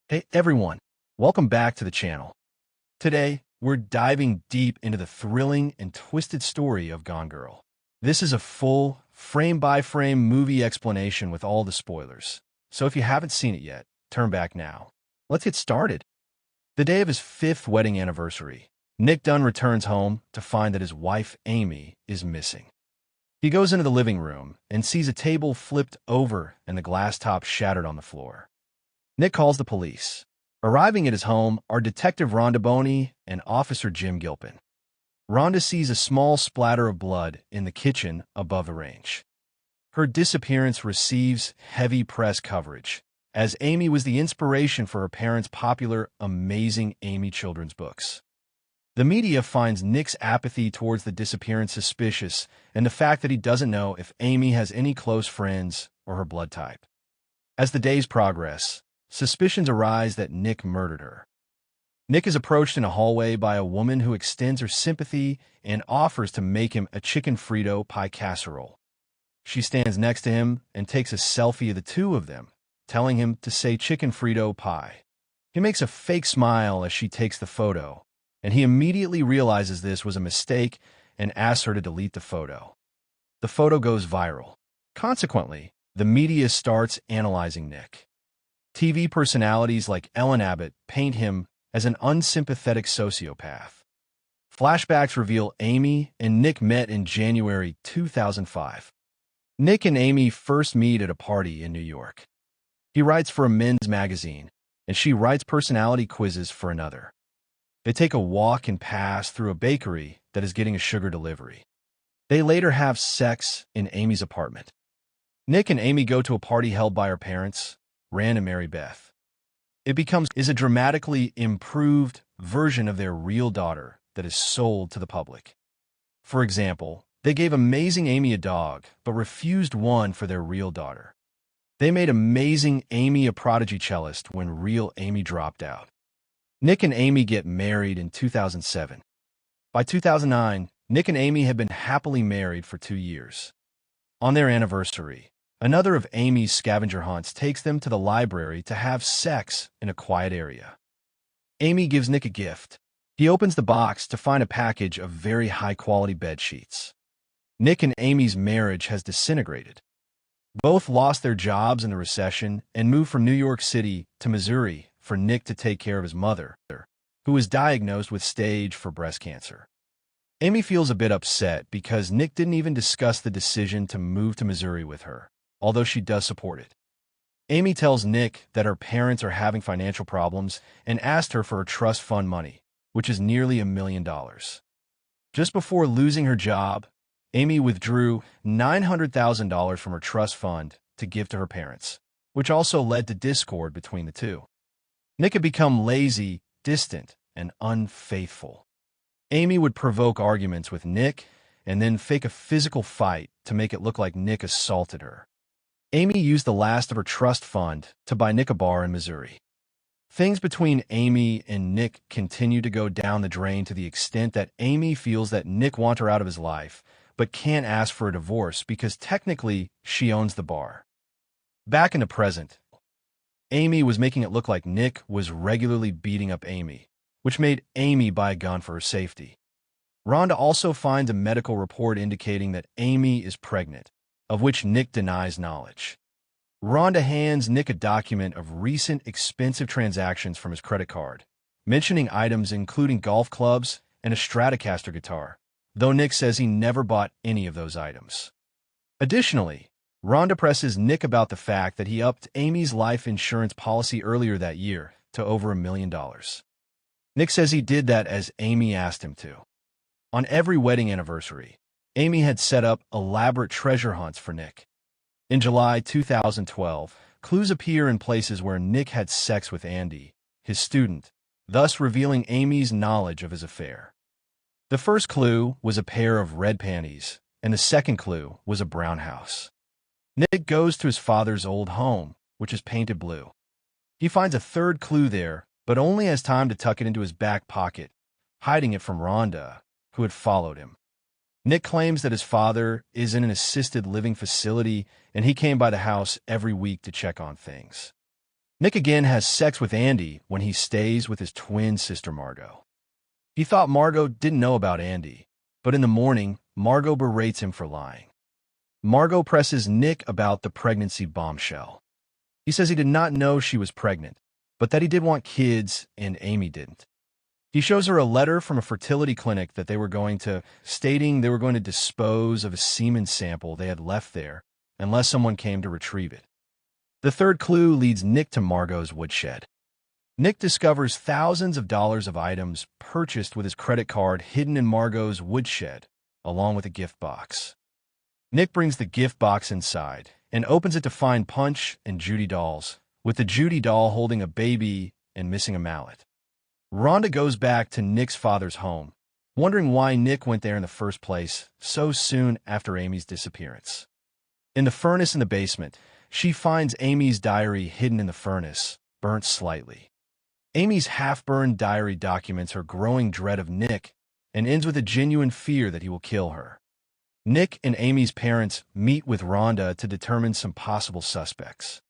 Hey everyone, welcome back to the channel. Today, we're diving deep into the thrilling and twisted story of Gone Girl. This is a full, frame-by-frame movie explanation with all the spoilers. So if you haven't seen it yet, turn back now. Let's get started. The day of his 5th wedding anniversary, Nick Dunn returns home to find that his wife, Amy, is missing. He goes into the living room and sees a table flipped over and the glass top shattered on the floor. Nick calls the police. Arriving at his home are Detective Rhonda Boney and Officer Jim Gilpin. Rhonda sees a small splatter of blood in the kitchen above the range. Her disappearance receives heavy press coverage, as Amy was the inspiration for her parents' popular Amazing Amy children's books. The media finds Nick's apathy towards the disappearance suspicious, and the fact that he doesn't know if Amy has any close friends or her blood type. As the days progress, suspicions arise that Nick murdered her. Nick is approached in a hallway by a woman who extends her sympathy and offers to make him a chicken Frito pie casserole. She stands next to him and takes a selfie of the two of them, telling him to say chicken Frito pie. He makes a fake smile as she takes the photo, and he immediately realizes this was a mistake and asks her to delete the photo. The photo goes viral. Consequently, the media starts analyzing Nick. TV personalities like Ellen Abbott paint him as an unsympathetic sociopath. Flashbacks reveal Amy and Nick met in January 2005. Nick and Amy first meet at a party in New York. He writes for a men's magazine, and she writes personality quizzes for another. They take a walk and pass through a bakery that is getting a sugar delivery. They later have sex in Amy's apartment. Nick and Amy go to a party held by her parents, Rand and Mary Beth. It becomes a dramatically improved version of their real daughter that is sold to the public. For example, they gave Amazing Amy a dog, but refused one for their real daughter. They made Amazing Amy a prodigy cellist when real Amy dropped out. Nick and Amy get married in 2007. By 2009, Nick and Amy had been happily married for 2 years. On their anniversary, another of Amy's scavenger hunts takes them to the library to have sex in a quiet area. Amy gives Nick a gift. He opens the box to find a package of very high-quality bed sheets. Nick and Amy's marriage has disintegrated. Both lost their jobs in the recession and moved from New York City to Missouri for Nick to take care of his mother, who was diagnosed with stage 4 breast cancer. Amy feels a bit upset because Nick didn't even discuss the decision to move to Missouri with her, although she does support it. Amy tells Nick that her parents are having financial problems and asked her for her trust fund money, which is nearly $1 million. Just before losing her job, Amy withdrew $900,000 from her trust fund to give to her parents, which also led to discord between the two. Nick had become lazy, distant, and unfaithful. Amy would provoke arguments with Nick and then fake a physical fight to make it look like Nick assaulted her. Amy used the last of her trust fund to buy Nick a bar in Missouri. Things between Amy and Nick continue to go down the drain to the extent that Amy feels that Nick wants her out of his life, but can't ask for a divorce because technically she owns the bar. Back in the present, Amy was making it look like Nick was regularly beating up Amy, which made Amy buy a gun for her safety. Rhonda also finds a medical report indicating that Amy is pregnant, of which Nick denies knowledge. Rhonda hands Nick a document of recent expensive transactions from his credit card, mentioning items including golf clubs and a Stratocaster guitar, though Nick says he never bought any of those items. Additionally, Rhonda presses Nick about the fact that he upped Amy's life insurance policy earlier that year to over $1 million. Nick says he did that as Amy asked him to. On every wedding anniversary, Amy had set up elaborate treasure hunts for Nick. In July 2012, clues appear in places where Nick had sex with Andy, his student, thus revealing Amy's knowledge of his affair. The first clue was a pair of red panties, and the second clue was a brown house. Nick goes to his father's old home, which is painted blue. He finds a third clue there, but only has time to tuck it into his back pocket, hiding it from Rhonda, who had followed him. Nick claims that his father is in an assisted living facility and he came by the house every week to check on things. Nick again has sex with Andy when he stays with his twin sister Margot. He thought Margot didn't know about Andy, but in the morning, Margot berates him for lying. Margot presses Nick about the pregnancy bombshell. He says he did not know she was pregnant, but that he did want kids and Amy didn't. He shows her a letter from a fertility clinic that stating they were going to dispose of a semen sample they had left there unless someone came to retrieve it. The third clue leads Nick to Margot's woodshed. Nick discovers thousands of dollars of items purchased with his credit card hidden in Margot's woodshed, along with a gift box. Nick brings the gift box inside and opens it to find Punch and Judy dolls, with the Judy doll holding a baby and missing a mallet. Rhonda goes back to Nick's father's home, wondering why Nick went there in the first place so soon after Amy's disappearance. In the furnace in the basement, she finds Amy's diary hidden in the furnace, burnt slightly. Amy's half-burned diary documents her growing dread of Nick and ends with a genuine fear that he will kill her. Nick and Amy's parents meet with Rhonda to determine some possible suspects.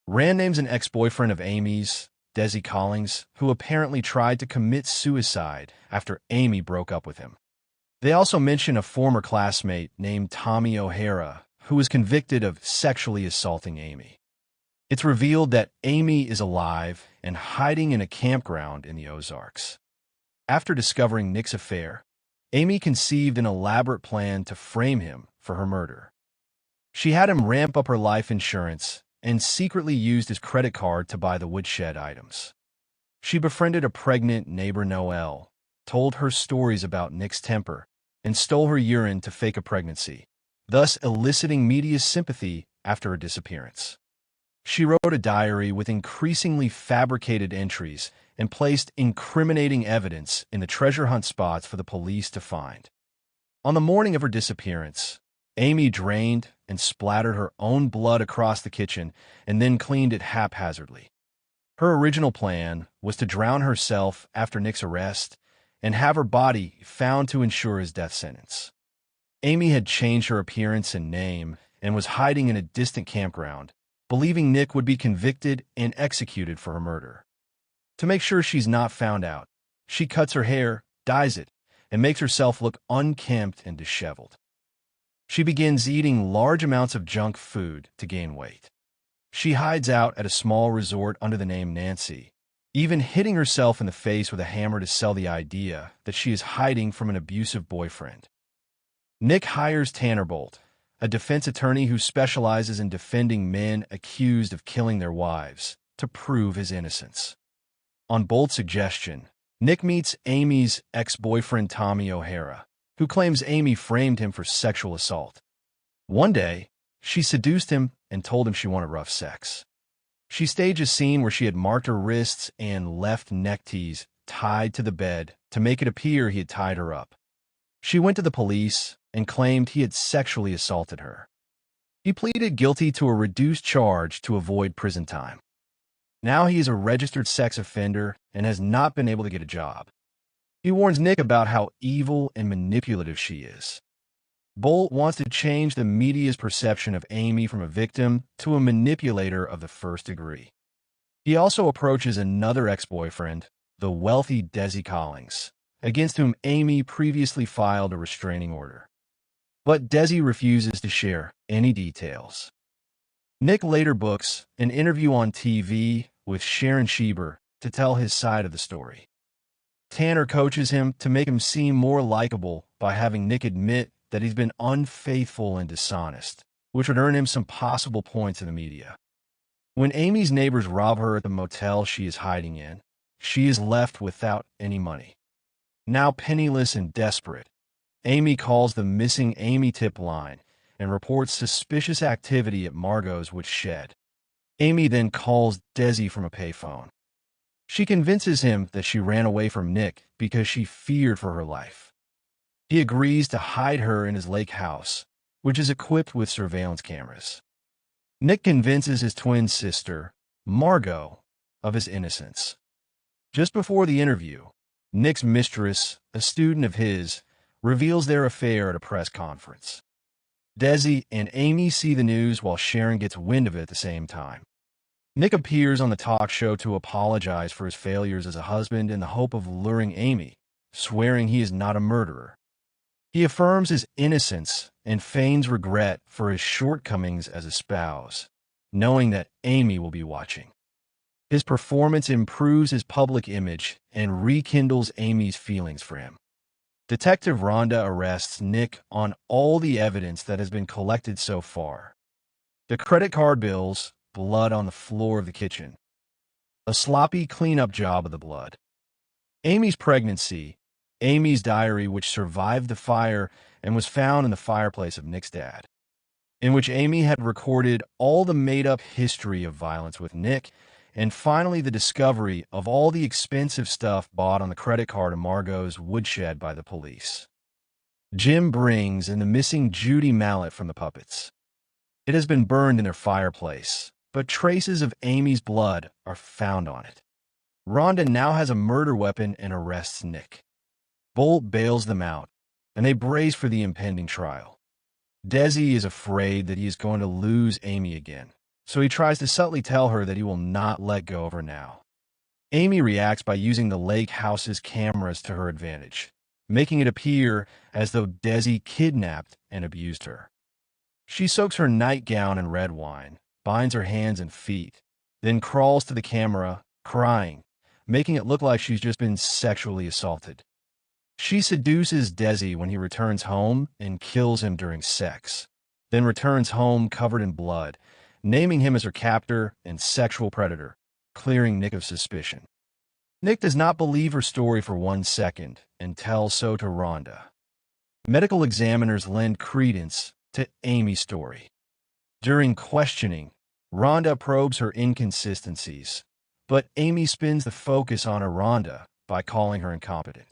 Rand names an ex-boyfriend of Amy's, Desi Collins, who apparently tried to commit suicide after Amy broke up with him. They also mention a former classmate named Tommy O'Hara, who was convicted of sexually assaulting Amy. It's revealed that Amy is alive and hiding in a campground in the Ozarks. After discovering Nick's affair, Amy conceived an elaborate plan to frame him for her murder. She had him ramp up her life insurance and secretly used his credit card to buy the woodshed items. She befriended a pregnant neighbor Noelle, told her stories about Nick's temper, and stole her urine to fake a pregnancy, thus eliciting media's sympathy after her disappearance. She wrote a diary with increasingly fabricated entries and placed incriminating evidence in the treasure hunt spots for the police to find. On the morning of her disappearance, Amy drained and splattered her own blood across the kitchen and then cleaned it haphazardly. Her original plan was to drown herself after Nick's arrest and have her body found to ensure his death sentence. Amy had changed her appearance and name and was hiding in a distant campground, believing Nick would be convicted and executed for her murder. To make sure she's not found out, she cuts her hair, dyes it, and makes herself look unkempt and disheveled. She begins eating large amounts of junk food to gain weight. She hides out at a small resort under the name Nancy, even hitting herself in the face with a hammer to sell the idea that she is hiding from an abusive boyfriend. Nick hires Tanner Bolt, a defense attorney who specializes in defending men accused of killing their wives, to prove his innocence. On Bolt's suggestion, Nick meets Amy's ex-boyfriend Tommy O'Hara, who claims Amy framed him for sexual assault. One day, she seduced him and told him she wanted rough sex. She staged a scene where she had marked her wrists and left neck tees tied to the bed to make it appear he had tied her up. She went to the police and claimed he had sexually assaulted her. He pleaded guilty to a reduced charge to avoid prison time. Now he is a registered sex offender and has not been able to get a job. He warns Nick about how evil and manipulative she is. Bolt wants to change the media's perception of Amy from a victim to a manipulator of the first degree. He also approaches another ex-boyfriend, the wealthy Desi Collins, against whom Amy previously filed a restraining order. But Desi refuses to share any details. Nick later books an interview on TV with Sharon Schieber to tell his side of the story. Tanner coaches him to make him seem more likable by having Nick admit that he's been unfaithful and dishonest, which would earn him some possible points in the media. When Amy's neighbors rob her at the motel she is hiding in, she is left without any money. Now penniless and desperate, Amy calls the Missing Amy tip line and reports suspicious activity at Margot's woodshed. Amy then calls Desi from a payphone. She convinces him that she ran away from Nick because she feared for her life. He agrees to hide her in his lake house, which is equipped with surveillance cameras. Nick convinces his twin sister, Margot, of his innocence. Just before the interview, Nick's mistress, a student of his, reveals their affair at a press conference. Desi and Amy see the news while Sharon gets wind of it at the same time. Nick appears on the talk show to apologize for his failures as a husband in the hope of luring Amy, swearing he is not a murderer. He affirms his innocence and feigns regret for his shortcomings as a spouse, knowing that Amy will be watching. His performance improves his public image and rekindles Amy's feelings for him. Detective Rhonda arrests Nick on all the evidence that has been collected so far. The credit card bills, blood on the floor of the kitchen, a sloppy cleanup job of the blood. Amy's pregnancy, Amy's diary which survived the fire and was found in the fireplace of Nick's dad, in which Amy had recorded all the made-up history of violence with Nick, and finally the discovery of all the expensive stuff bought on the credit card of Margot's woodshed by the police. Jim brings in the missing Judy mallet from the puppets. It has been burned in their fireplace, but traces of Amy's blood are found on it. Rhonda now has a murder weapon and arrests Nick. Bolt bails them out, and they brace for the impending trial. Desi is afraid that he is going to lose Amy again, so he tries to subtly tell her that he will not let go of her now. Amy reacts by using the lake house's cameras to her advantage, making it appear as though Desi kidnapped and abused her. She soaks her nightgown in red wine, binds her hands and feet, then crawls to the camera, crying, making it look like she's just been sexually assaulted. She seduces Desi when he returns home and kills him during sex, then returns home covered in blood, naming him as her captor and sexual predator, clearing Nick of suspicion. Nick does not believe her story for 1 second and tells so to Rhonda. Medical examiners lend credence to Amy's story. During questioning, Rhonda probes her inconsistencies, but Amy spins the focus on Rhonda by calling her incompetent.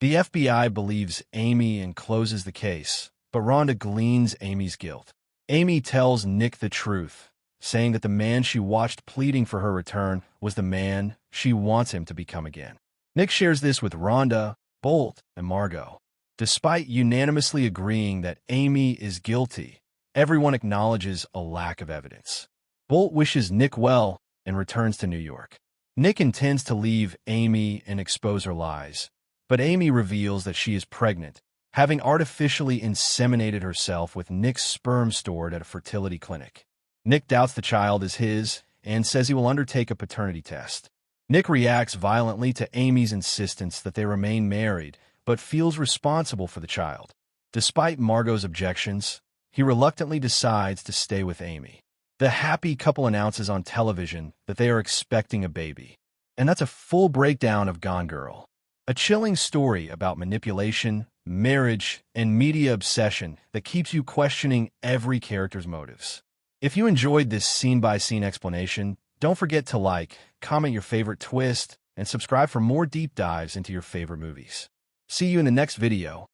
The FBI believes Amy and closes the case, but Rhonda gleans Amy's guilt. Amy tells Nick the truth, saying that the man she watched pleading for her return was the man she wants him to become again. Nick shares this with Rhonda, Bolt, and Margot. Despite unanimously agreeing that Amy is guilty, everyone acknowledges a lack of evidence. Bolt wishes Nick well and returns to New York. Nick intends to leave Amy and expose her lies, but Amy reveals that she is pregnant, having artificially inseminated herself with Nick's sperm stored at a fertility clinic. Nick doubts the child is his and says he will undertake a paternity test. Nick reacts violently to Amy's insistence that they remain married, but feels responsible for the child. Despite Margot's objections, he reluctantly decides to stay with Amy. The happy couple announces on television that they are expecting a baby. And that's a full breakdown of Gone Girl. A chilling story about manipulation, marriage, and media obsession that keeps you questioning every character's motives. If you enjoyed this scene-by-scene explanation, don't forget to like, comment your favorite twist, and subscribe for more deep dives into your favorite movies. See you in the next video.